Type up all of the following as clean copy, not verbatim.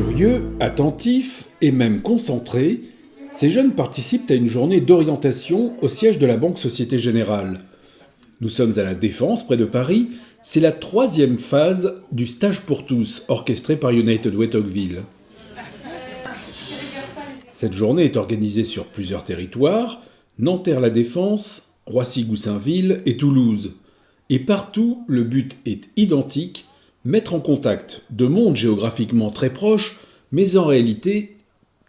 Curieux, attentifs et même concentrés, ces jeunes participent à une journée d'orientation au siège de la Banque Société Générale. Nous sommes à la Défense, près de Paris. C'est la 3e phase du stage pour tous, orchestré par United Way Tocqueville. Cette journée est organisée sur plusieurs territoires, Nanterre-la Défense, Roissy-Goussainville et Toulouse. Et partout, le but est identique, mettre en contact deux mondes géographiquement très proches, mais en réalité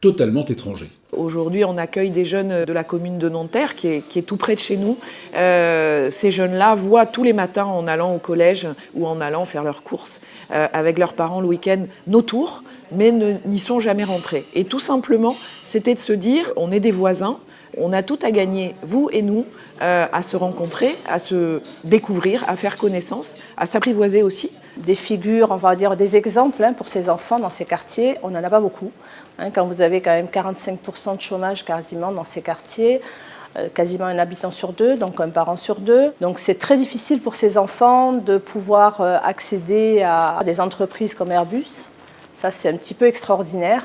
totalement étrangers. Aujourd'hui, on accueille des jeunes de la commune de Nanterre, qui est tout près de chez nous. Ces jeunes-là voient tous les matins, en allant au collège ou en allant faire leurs courses avec leurs parents le week-end, nos tours, mais n'y sont jamais rentrés. Et tout simplement, c'était de se dire, on est des voisins, on a tout à gagner, vous et nous, à se rencontrer, à se découvrir, à faire connaissance, à s'apprivoiser aussi. Des figures, on va dire des exemples pour ces enfants dans ces quartiers, on n'en a pas beaucoup. Quand vous avez quand même 45% de chômage quasiment dans ces quartiers, quasiment un habitant sur deux, donc un parent sur deux. Donc c'est très difficile pour ces enfants de pouvoir accéder à des entreprises comme Airbus. Ça, c'est un petit peu extraordinaire.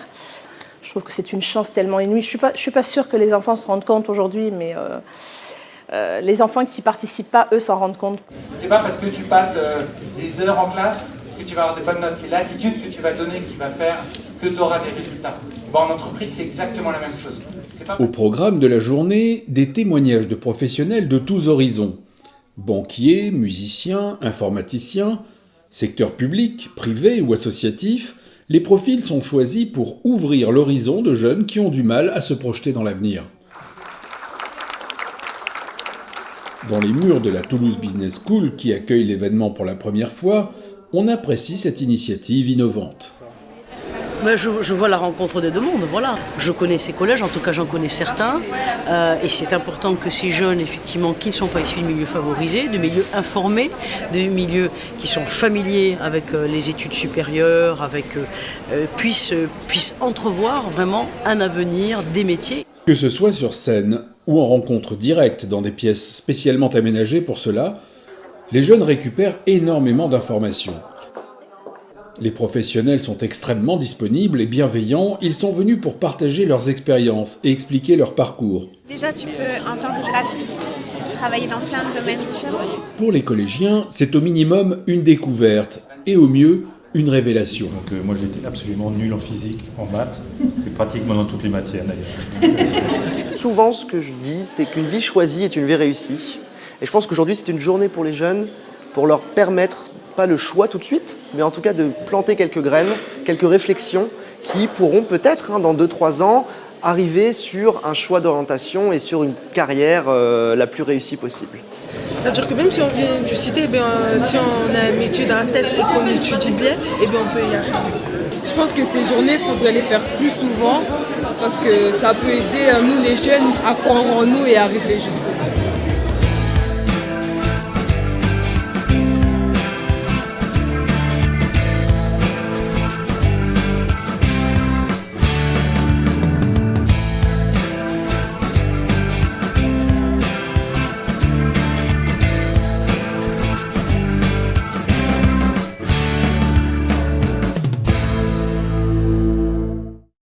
Je trouve que c'est une chance tellement inouïe. Je suis pas sûre que les enfants se rendent compte aujourd'hui, mais les enfants qui ne participent pas, eux, s'en rendent compte. C'est pas parce que tu passes des heures en classe que tu vas avoir des bonnes notes. C'est l'attitude que tu vas donner qui va faire que tu auras des résultats. Bon, en entreprise, c'est exactement la même chose. Au programme de la journée, des témoignages de professionnels de tous horizons. Banquiers, musiciens, informaticiens, secteur public, privé ou associatif, les profils sont choisis pour ouvrir l'horizon de jeunes qui ont du mal à se projeter dans l'avenir. Dans les murs de la Toulouse Business School, qui accueille l'événement pour la première fois, on apprécie cette initiative innovante. Je vois la rencontre des deux mondes, voilà. Je connais ces collèges, en tout cas j'en connais certains, et c'est important que ces jeunes, effectivement, qui ne sont pas issus de milieux favorisés, de milieux informés, de milieux qui sont familiers avec les études supérieures, puissent entrevoir vraiment un avenir, des métiers. Que ce soit sur scène ou en rencontre directe dans des pièces spécialement aménagées pour cela, les jeunes récupèrent énormément d'informations. Les professionnels sont extrêmement disponibles et bienveillants. Ils sont venus pour partager leurs expériences et expliquer leur parcours. Déjà, tu peux, en tant que graphiste, travailler dans plein de domaines différents. Pour les collégiens, c'est au minimum une découverte et au mieux, une révélation. Donc moi j'étais absolument nul en physique, en maths, et pratiquement dans toutes les matières d'ailleurs. Souvent ce que je dis, c'est qu'une vie choisie est une vie réussie. Et je pense qu'aujourd'hui c'est une journée pour les jeunes, pour leur permettre, pas le choix tout de suite, mais en tout cas de planter quelques graines, quelques réflexions qui pourront peut-être, dans 2-3 ans, arriver sur un choix d'orientation et sur une carrière la plus réussie possible. C'est-à-dire que même si on vient du cité, si on a un métier dans la tête et qu'on étudie bien, on peut y arriver. Je pense que ces journées, il faudrait les faire plus souvent parce que ça peut aider nous les jeunes à croire en nous et arriver jusqu'au bout.